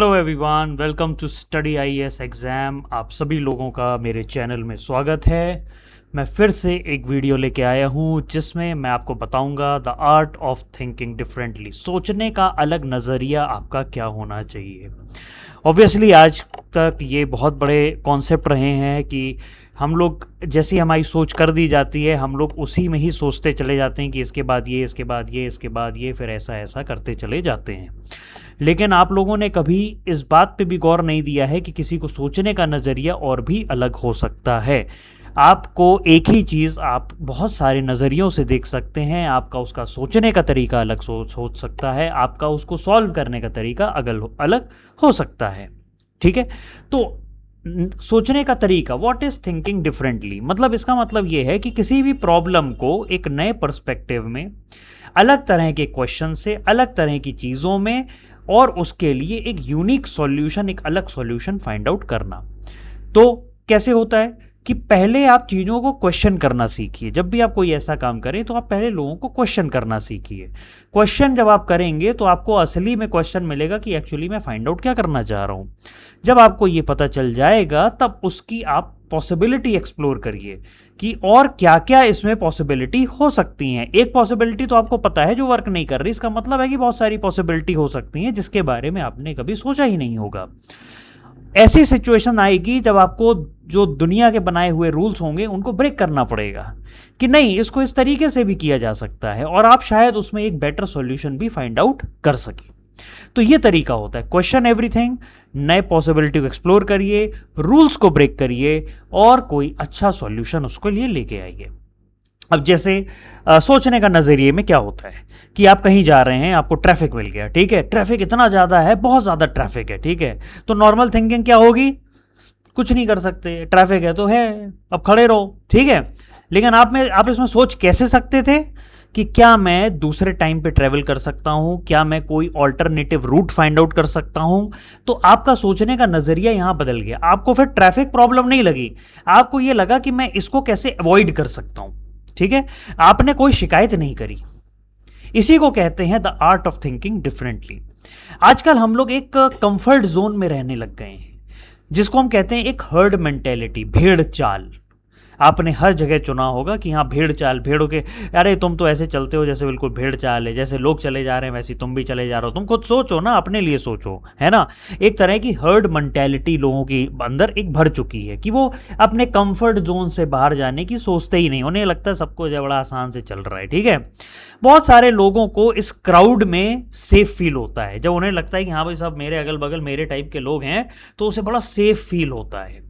Hello everyone, welcome to study IAS exam. आप सभी लोगों का मेरे चैनल में स्वागत है। मैं फिर से एक वीडियो लेके आया हूँ जिसमें मैं आपको बताऊंगा the art of thinking differently. सोचने का अलग नज़रिया आपका क्या होना चाहिए। ऑब्वियसली आज तक ये बहुत बड़े कॉन्सेप्ट रहे हैं कि हम लोग जैसी हमारी सोच कर दी जाती है हम लोग उसी में ही सोचते चले जाते हैं कि इसके बाद ये, इसके बाद ये, इसके बाद ये, फिर ऐसा ऐसा करते चले जाते हैं। लेकिन आप लोगों ने कभी इस बात पे भी गौर नहीं दिया है कि किसी को सोचने का नज़रिया और भी अलग हो सकता है। आपको एक ही चीज़ आप बहुत सारे नज़रियों से देख सकते हैं। आपका उसका सोचने का तरीका अलग सोच सकता है, आपका उसको सॉल्व करने का तरीका अलग हो सकता है। ठीक है, तो सोचने का तरीका, व्हाट इज़ थिंकिंग डिफरेंटली, मतलब इसका मतलब ये है कि किसी भी प्रॉब्लम को एक नए पर्सपेक्टिव में, अलग तरह के क्वेश्चन से, अलग तरह की चीज़ों में, और उसके लिए एक यूनिक सॉल्यूशन, एक अलग सॉल्यूशन फाइंड आउट करना। तो कैसे होता है कि पहले आप चीज़ों को क्वेश्चन करना सीखिए। जब भी आप कोई ऐसा काम करें तो आप पहले लोगों को क्वेश्चन करना सीखिए। क्वेश्चन जब आप करेंगे तो आपको असली में क्वेश्चन मिलेगा कि एक्चुअली मैं फाइंड आउट क्या करना चाह रहा हूँ। जब आपको ये पता चल जाएगा तब उसकी आप पॉसिबिलिटी एक्सप्लोर करिए कि और क्या क्या इसमें पॉसिबिलिटी हो सकती हैं। एक पॉसिबिलिटी तो आपको पता है जो वर्क नहीं कर रही, इसका मतलब है कि बहुत सारी पॉसिबिलिटी हो सकती हैं जिसके बारे में आपने कभी सोचा ही नहीं होगा। ऐसी सिचुएशन आएगी जब आपको जो दुनिया के बनाए हुए रूल्स होंगे उनको ब्रेक करना पड़ेगा कि नहीं, इसको इस तरीके से भी किया जा सकता है, और आप शायद उसमें एक बेटर सॉल्यूशन भी फाइंड आउट कर सके। तो ये तरीका होता है, क्वेश्चन एवरीथिंग, नए पॉसिबिलिटी को एक्सप्लोर करिए, रूल्स को ब्रेक करिए और कोई अच्छा सॉल्यूशन उसके लिए लेके आइए। अब जैसे सोचने का नज़रिए में क्या होता है कि आप कहीं जा रहे हैं, आपको ट्रैफिक मिल गया, ठीक है, ट्रैफिक इतना ज़्यादा है, बहुत ज़्यादा ट्रैफिक है, ठीक है, तो नॉर्मल थिंकिंग क्या होगी, कुछ नहीं कर सकते, ट्रैफिक है तो है, अब खड़े रहो, ठीक है। लेकिन आप इसमें सोच कैसे सकते थे कि क्या मैं दूसरे टाइम पे ट्रैवल कर सकता हूं, क्या मैं कोई ऑल्टरनेटिव रूट फाइंड आउट कर सकता हूं। तो आपका सोचने का नज़रिया यहां बदल गया। आपको फिर ट्रैफिक प्रॉब्लम नहीं लगी, आपको यह लगा कि मैं इसको कैसे अवॉइड कर सकता हूं। ठीक है, आपने कोई शिकायत नहीं करी। इसी को कहते हैं the art of thinking differently. आजकल हम लोग एक कंफर्ट जोन में रहने लग गए हैं जिसको हम कहते हैं एक हर्ड मेंटेलिटी, भेड़ चाल। आपने हर जगह चुना होगा कि हाँ भेड़ चाल, भेड़ों के, अरे तुम तो ऐसे चलते हो जैसे बिल्कुल भेड़ चाल है, जैसे लोग चले जा रहे हैं वैसे तुम भी चले जा रहे हो। तुम खुद सोचो ना, अपने लिए सोचो, है ना। एक तरह की हर्ड मेंटेलिटी लोगों के अंदर एक भर चुकी है कि वो अपने कंफर्ट जोन से बाहर जाने की सोचते ही नहीं। उन्हें लगता है सबको जो बड़ा आसान से चल रहा है, ठीक है। बहुत सारे लोगों को इस क्राउड में सेफ फील होता है। जब उन्हें लगता है कि हाँ भाई सब मेरे अगल बगल मेरे टाइप के लोग हैं तो उसे बड़ा सेफ फील होता है।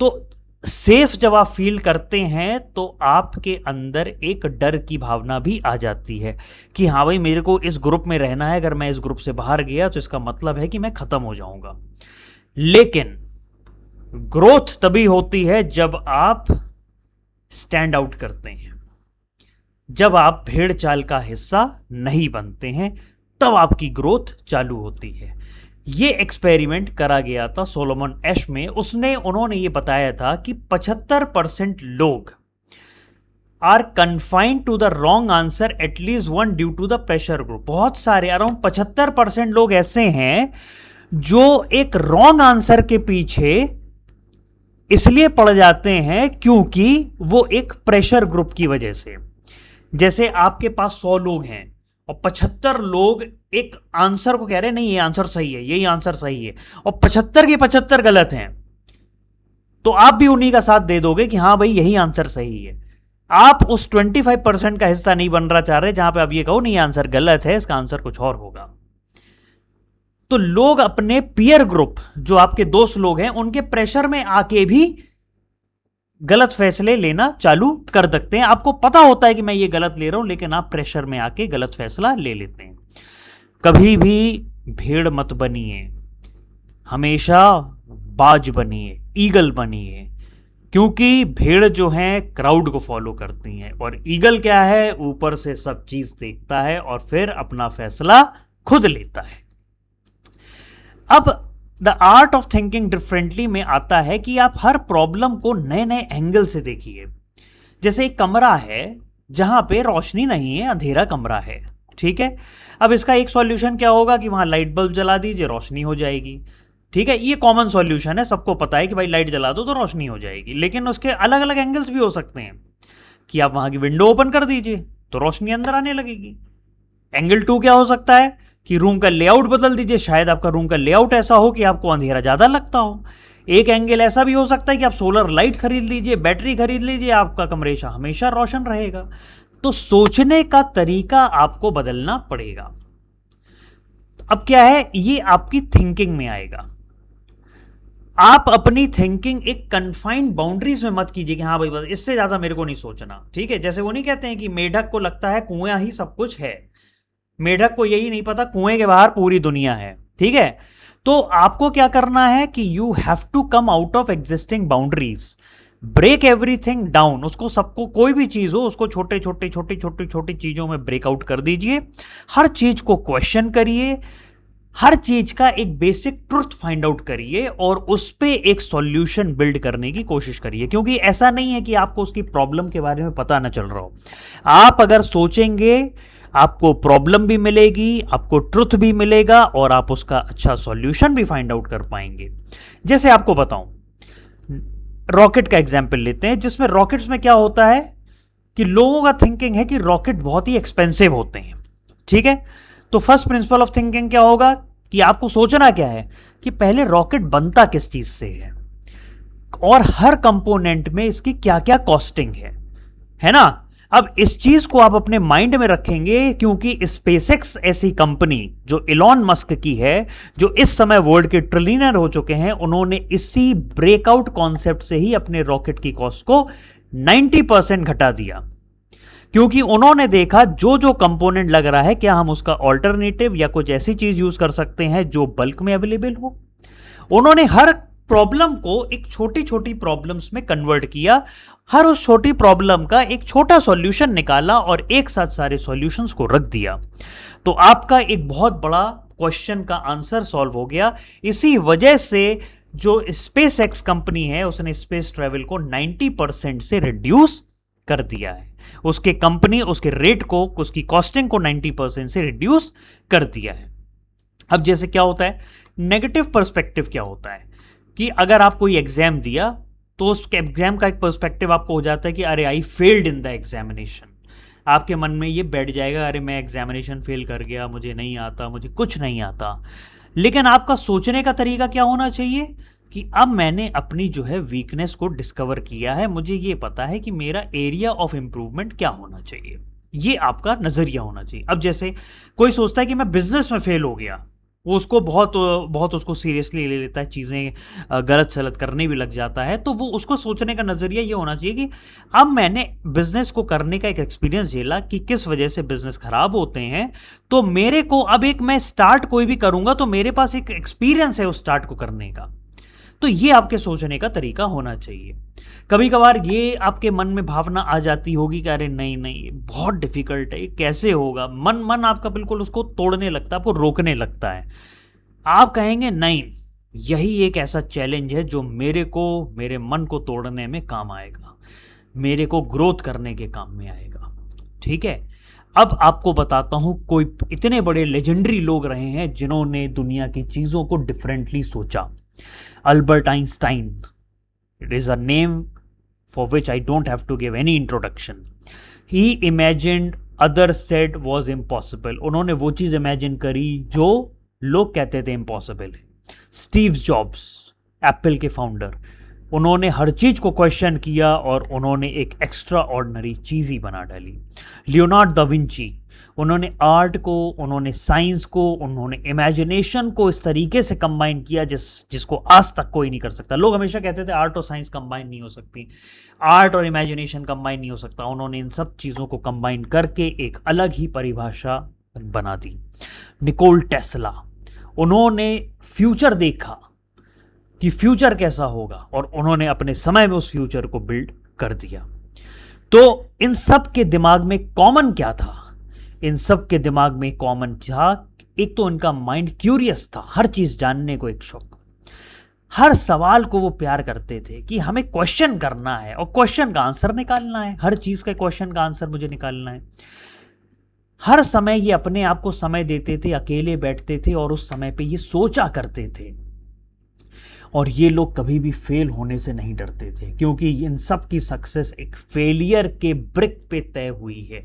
तो सेफ जब आप फील करते हैं तो आपके अंदर एक डर की भावना भी आ जाती है कि हाँ भाई मेरे को इस ग्रुप में रहना है, अगर मैं इस ग्रुप से बाहर गया तो इसका मतलब है कि मैं खत्म हो जाऊंगा। लेकिन ग्रोथ तभी होती है जब आप स्टैंड आउट करते हैं, जब आप भेड़ चाल का हिस्सा नहीं बनते हैं, तब आपकी ग्रोथ चालू होती है। ये एक्सपेरिमेंट करा गया था सोलोमन एश में। उन्होंने ये बताया था कि 75% लोग are confined to the wrong answer at least one due to the pressure group. बहुत सारे, अराउंड 75% लोग ऐसे हैं जो एक रॉन्ग आंसर के पीछे इसलिए पड़ जाते हैं क्योंकि वो एक प्रेशर ग्रुप की वजह से। जैसे आपके पास 100 लोग हैं और 75 लोग एक आंसर को कह रहे हैं नहीं ये आंसर सही है, यही आंसर सही है, और 75 के 75 गलत हैं, तो आप भी उन्हीं का साथ दे दोगे कि हाँ भाई यही आंसर सही है। आप उस 25% का हिस्सा नहीं बनना चाह रहे जहां पे आप ये कहो नहीं आंसर गलत है, इसका आंसर कुछ और होगा। तो लोग अपने पीयर ग्रुप, जो आपके दोस्त लोग हैं, उनके प्रेशर में आके भी गलत फैसले लेना चालू कर सकते हैं। आपको पता होता है कि मैं ये गलत ले रहा हूं, लेकिन आप प्रेशर में आके गलत फैसला ले लेते हैं। कभी भी भेड़ मत बनिए, हमेशा बाज बनिए, ईगल बनिए, क्योंकि भेड़ जो है क्राउड को फॉलो करती हैं और ईगल क्या है, ऊपर से सब चीज देखता है और फिर अपना फैसला खुद लेता है। अब the art of thinking differently में आता है कि आप हर प्रॉब्लम को नए नए एंगल से देखिए। जैसे एक कमरा है जहां पे रोशनी नहीं है, अंधेरा कमरा है, ठीक है। अब इसका एक सॉल्यूशन क्या होगा कि वहां लाइट बल्ब जला दीजिए, रोशनी हो जाएगी। ठीक है, ये कॉमन सॉल्यूशन है, सबको पता है कि भाई लाइट जला दो तो रोशनी हो जाएगी। लेकिन उसके अलग अलग एंगल्स भी हो सकते हैं कि आप वहां की विंडो ओपन कर दीजिए तो रोशनी अंदर आने लगेगी। एंगल 2 क्या हो सकता है कि रूम का लेआउट बदल दीजिए, शायद आपका रूम का लेआउट ऐसा हो कि आपको अंधेरा ज्यादा लगता हो। एक एंगल ऐसा भी हो सकता है कि आप सोलर लाइट खरीद लीजिए, बैटरी खरीद लीजिए, आपका कमरा हमेशा रोशन रहेगा। तो सोचने का तरीका आपको बदलना पड़ेगा। अब क्या है, ये आपकी थिंकिंग में आएगा। आप अपनी थिंकिंग एक कन्फाइंड बाउंड्रीज में मत कीजिए कि हाँ भाई बस इससे ज्यादा मेरे को नहीं सोचना। ठीक है, जैसे वो नहीं कहते हैं कि मेढक को लगता है कुआं ही सब कुछ है, मेढक को यही नहीं पता कुएं के बाहर पूरी दुनिया है। ठीक है, तो आपको क्या करना है कि you have to come out of existing boundaries, break everything down. उसको सबको, कोई भी चीज हो उसको छोटे छोटे छोटी छोटी छोटी चीजों में ब्रेकआउट कर दीजिए। हर चीज को क्वेश्चन करिए, हर चीज का एक बेसिक ट्रुथ फाइंड आउट करिए और उस पे एक सॉल्यूशन बिल्ड करने की कोशिश करिए। क्योंकि ऐसा नहीं है कि आपको उसकी प्रॉब्लम के बारे में पता ना चल रहा हो। आप अगर सोचेंगे आपको प्रॉब्लम भी मिलेगी, आपको ट्रुथ भी मिलेगा और आप उसका अच्छा सॉल्यूशन भी फाइंड आउट कर पाएंगे। जैसे आपको बताऊं, रॉकेट का एग्जाम्पल लेते हैं, जिसमें रॉकेट्स में क्या होता है कि लोगों का थिंकिंग है कि रॉकेट बहुत ही एक्सपेंसिव होते हैं। ठीक है, तो फर्स्ट प्रिंसिपल ऑफ थिंकिंग क्या होगा कि आपको सोचना क्या है कि पहले रॉकेट बनता किस चीज से है और हर कंपोनेंट में इसकी क्या क्या कॉस्टिंग है ना। अब इस चीज को आप अपने माइंड में रखेंगे क्योंकि स्पेसएक्स ऐसी कंपनी जो इलॉन मस्क की है, जो इस समय वर्ल्ड के ट्रिलियनर हो चुके हैं, उन्होंने इसी ब्रेकआउट कॉन्सेप्ट से ही अपने रॉकेट की कॉस्ट को 90% घटा दिया। क्योंकि उन्होंने देखा जो जो कंपोनेंट लग रहा है क्या हम उसका ऑल्टरनेटिव या कुछ ऐसी चीज यूज कर सकते हैं जो बल्क में अवेलेबल हो। उन्होंने हर प्रॉब्लम को एक छोटी छोटी प्रॉब्लम्स में कन्वर्ट किया, हर उस छोटी प्रॉब्लम का एक छोटा सॉल्यूशन निकाला और एक साथ सारे सॉल्यूशंस को रख दिया। तो आपका एक बहुत बड़ा क्वेश्चन का आंसर सॉल्व हो गया। इसी वजह से जो स्पेस एक्स कंपनी है उसने स्पेस ट्रेवल को 90% से रिड्यूस कर दिया है। उसके कंपनी उसके रेट को, उसकी कॉस्टिंग को 90% से रिड्यूस कर दिया है। अब जैसे क्या होता है, नेगेटिव पर्सपेक्टिव क्या होता है कि अगर आप कोई एग्जाम दिया तो उस एग्जाम का एक पर्सपेक्टिव आपको हो जाता है कि अरे I failed in the examination. आपके मन में ये बैठ जाएगा अरे मैं एग्जामिनेशन फेल कर गया, मुझे नहीं आता, मुझे कुछ नहीं आता। लेकिन आपका सोचने का तरीका क्या होना चाहिए कि अब मैंने अपनी जो है वीकनेस को डिस्कवर किया है, मुझे ये पता है कि मेरा एरिया ऑफ इंप्रूवमेंट क्या होना चाहिए। ये आपका नजरिया होना चाहिए। अब जैसे कोई सोचता है कि मैं बिजनेस में फेल हो गया, वो उसको बहुत बहुत उसको सीरियसली ले लेता है, चीज़ें गलत सलत करने भी लग जाता है। तो वो उसको सोचने का नज़रिया ये होना चाहिए कि अब मैंने बिजनेस को करने का एक एक्सपीरियंस झेला कि किस वजह से बिजनेस खराब होते हैं, तो मेरे को अब एक मैं स्टार्ट कोई भी करूंगा तो मेरे पास एक एक्सपीरियंस है उस स्टार्ट को करने का। तो ये आपके सोचने का तरीका होना चाहिए। कभी कभार ये आपके मन में भावना आ जाती होगी कि अरे नहीं नहीं ये बहुत डिफिकल्ट है, ये कैसे होगा। मन आपका बिल्कुल उसको तोड़ने लगता है, आपको रोकने लगता है। आप कहेंगे नहीं, यही एक ऐसा चैलेंज है जो मेरे मन को तोड़ने में काम आएगा, मेरे को ग्रोथ करने के काम में आएगा। ठीक है, अब आपको बताता हूं कोई इतने बड़े लेजेंडरी लोग रहे हैं जिन्होंने दुनिया की चीजों को डिफरेंटली सोचा। Albert Einstein, it is a name for which I don't have to give any introduction. He imagined others said was impossible. उन्होंने वो चीज इमेजिन करी जो लोग कहते थे इम्पॉसिबल है। स्टीव जॉब्स, एप्पल के फाउंडर, उन्होंने हर चीज को क्वेश्चन किया और उन्होंने एक एक्स्ट्रा ऑर्डिनरी चीज ही बना डाली। लियोनार्डो दा विंची, उन्होंने आर्ट को, उन्होंने साइंस को, उन्होंने इमेजिनेशन को इस तरीके से कंबाइन किया जिसको आज तक कोई नहीं कर सकता। लोग हमेशा कहते थे आर्ट और साइंस कंबाइन नहीं हो सकती, आर्ट और इमेजिनेशन कंबाइन नहीं हो सकता। उन्होंने इन सब चीज़ों को कंबाइन करके एक अलग ही परिभाषा बना दी। निकोल टेस्ला, उन्होंने फ्यूचर देखा कि फ्यूचर कैसा होगा और उन्होंने अपने समय में उस फ्यूचर को बिल्ड कर दिया। तो इन सब के दिमाग में कॉमन क्या था? इन सब के दिमाग में कॉमन था, एक तो इनका माइंड क्यूरियस था, हर चीज जानने को एक शौक, हर सवाल को वो प्यार करते थे कि हमें क्वेश्चन करना है और क्वेश्चन का आंसर निकालना है, हर चीज का क्वेश्चन का आंसर मुझे निकालना है। हर समय ये अपने आप को समय देते थे, अकेले बैठते थे और उस समय पे ये सोचा करते थे। और ये लोग कभी भी फेल होने से नहीं डरते थे, क्योंकि इन सब की सक्सेस एक फेलियर के ब्रिक पे तय हुई है।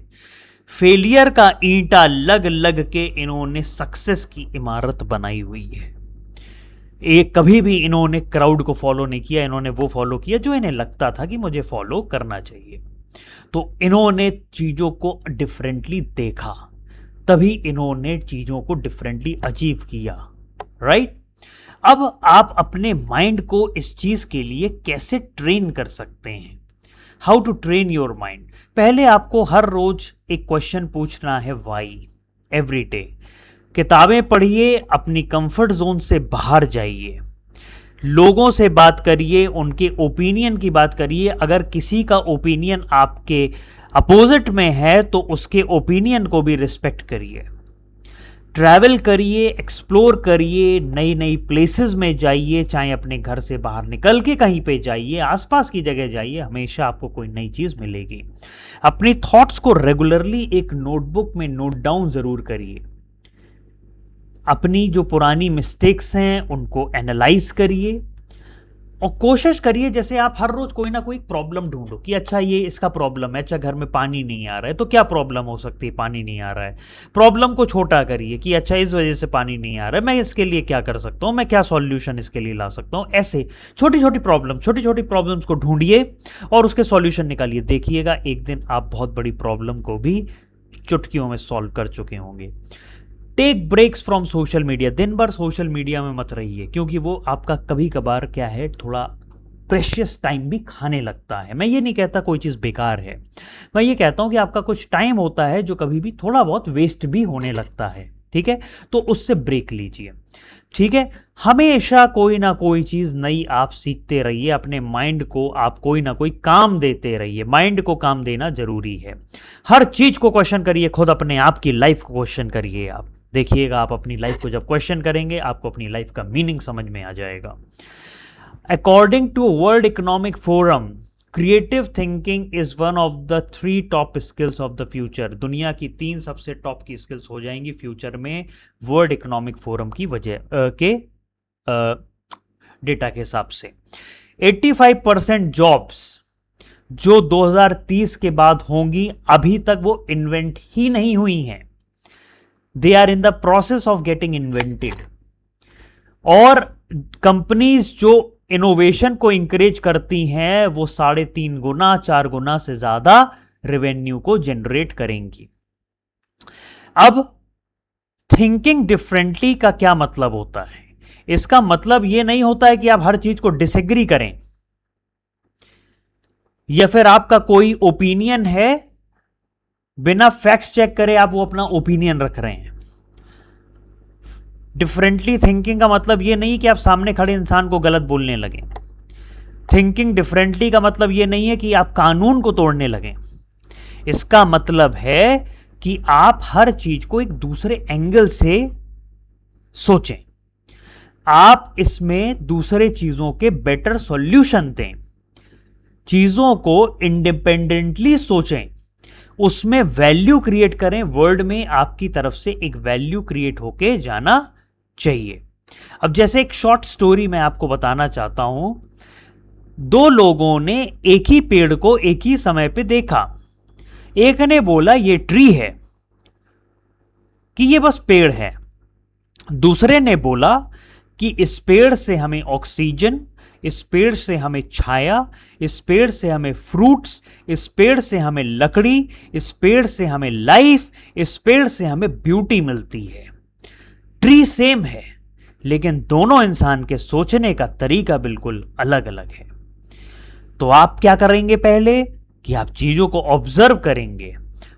फेलियर का ईंटा लग लग के इन्होंने सक्सेस की इमारत बनाई हुई है। एक कभी भी इन्होंने क्राउड को फॉलो नहीं किया, इन्होंने वो फॉलो किया जो इन्हें लगता था कि मुझे फॉलो करना चाहिए। तो इन्होंने चीजों को डिफरेंटली देखा, तभी इन्होंने चीजों को डिफरेंटली अचीव किया, राइट। अब आप अपने माइंड को इस चीज के लिए कैसे ट्रेन कर सकते हैं? How to train your mind? पहले आपको हर रोज एक क्वेश्चन पूछना है, वाई, एवरी डे। किताबें पढ़िए, अपनी कंफर्ट जोन से बाहर जाइए, लोगों से बात करिए, उनके ओपिनियन की बात करिए। अगर किसी का ओपिनियन आपके अपोजिट में है तो उसके ओपिनियन को भी रिस्पेक्ट करिए। ट्रैवल करिए, एक्सप्लोर करिए, नई नई प्लेसेस में जाइए, चाहे अपने घर से बाहर निकल के कहीं पे जाइए, आसपास की जगह जाइए, हमेशा आपको कोई नई चीज़ मिलेगी। अपनी थॉट्स को रेगुलरली एक नोटबुक में नोट डाउन ज़रूर करिए। अपनी जो पुरानी मिस्टेक्स हैं उनको एनालाइज करिए और कोशिश करिए, जैसे आप हर रोज कोई ना कोई प्रॉब्लम ढूंढो कि अच्छा ये इसका प्रॉब्लम है, अच्छा घर में पानी नहीं आ रहा है तो क्या प्रॉब्लम हो सकती है, पानी नहीं आ रहा है। प्रॉब्लम को छोटा करिए कि अच्छा इस वजह से पानी नहीं आ रहा है, मैं इसके लिए क्या कर सकता हूँ, मैं क्या सॉल्यूशन इसके लिए ला सकता हूँ। ऐसे छोटी छोटी प्रॉब्लम्स को ढूंढिए और उसके सॉल्यूशन निकालिए। देखिएगा एक दिन आप बहुत बड़ी प्रॉब्लम को भी चुटकियों में सॉल्व कर चुके होंगे। Take breaks from social media. दिन भर सोशल मीडिया में मत रहिए, क्योंकि वो आपका कभी कभार क्या है, थोड़ा प्रेशियस टाइम भी खाने लगता है। मैं ये नहीं कहता कोई चीज़ बेकार है, मैं ये कहता हूँ कि आपका कुछ टाइम होता है जो कभी भी थोड़ा बहुत वेस्ट भी होने लगता है, ठीक है। तो उससे ब्रेक लीजिए, ठीक है। हमेशा कोई ना कोई चीज़ नई आप सीखते रहिए, अपने माइंड को आप कोई ना कोई काम देते रहिए। माइंड को काम देना जरूरी है। हर चीज़ को क्वेश्चन करिए, खुद अपने आप की लाइफ को क्वेश्चन करिए। आप देखिएगा, आप अपनी लाइफ को जब क्वेश्चन करेंगे आपको अपनी लाइफ का मीनिंग समझ में आ जाएगा। According to World Economic Forum, creative thinking is one of the 3 top skills of the future. दुनिया की 3 सबसे टॉप की स्किल्स हो जाएंगी फ्यूचर में, वर्ल्ड इकोनॉमिक फोरम की वजह के डेटा के हिसाब से। 85% जॉब्स जो 2030 के बाद होंगी, अभी तक वो इन्वेंट ही नहीं हुई हैं। They are in the process of getting invented. और कंपनीज जो इनोवेशन को इंकरेज करती हैं वो 3.5 गुना 4 गुना से ज्यादा रेवेन्यू को जनरेट करेंगी। अब थिंकिंग डिफरेंटली का क्या मतलब होता है? इसका मतलब यह नहीं होता है कि आप हर चीज को डिसएग्री करें या फिर आपका कोई ओपिनियन है, बिना फैक्ट चेक करे आप वो अपना ओपिनियन रख रहे हैं। डिफरेंटली थिंकिंग का मतलब यह नहीं कि आप सामने खड़े इंसान को गलत बोलने लगें। थिंकिंग डिफरेंटली का मतलब यह नहीं है कि आप कानून को तोड़ने लगें। इसका मतलब है कि आप हर चीज को एक दूसरे एंगल से सोचें, आप इसमें दूसरे चीजों के बेटर सॉल्यूशन दें, चीजों को इंडिपेंडेंटली सोचें, उसमें वैल्यू क्रिएट करें। वर्ल्ड में आपकी तरफ से एक वैल्यू क्रिएट होके जाना चाहिए। अब जैसे एक शॉर्ट स्टोरी मैं आपको बताना चाहता हूं। 2 लोगों ने एक ही पेड़ को एक ही समय पे देखा। एक ने बोला ये ट्री है, कि ये बस पेड़ है। दूसरे ने बोला कि इस पेड़ से हमें ऑक्सीजन, इस पेड़ से हमें छाया, इस पेड़ से हमें फ्रूट्स, इस पेड़ से हमें लकड़ी, इस पेड़ से हमें लाइफ, इस पेड़ से हमें ब्यूटी मिलती है। ट्री सेम है, लेकिन दोनों इंसान के सोचने का तरीका बिल्कुल अलग अलग है। तो आप क्या करेंगे? पहले कि आप चीजों को ऑब्जर्व करेंगे,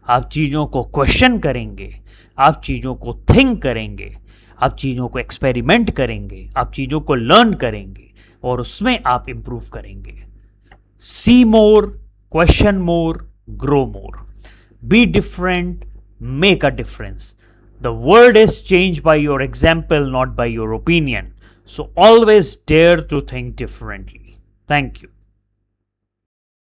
आप चीजों को क्वेश्चन करेंगे, आप चीजों को थिंक करेंगे, आप चीजों को एक्सपेरिमेंट करेंगे, आप चीजों को लर्न करेंगे और उसमें आप इंप्रूव करेंगे। See more, question more, grow more, be different, make a difference. The world is changed by your example, not by your opinion. So always dare to think differently. Thank you.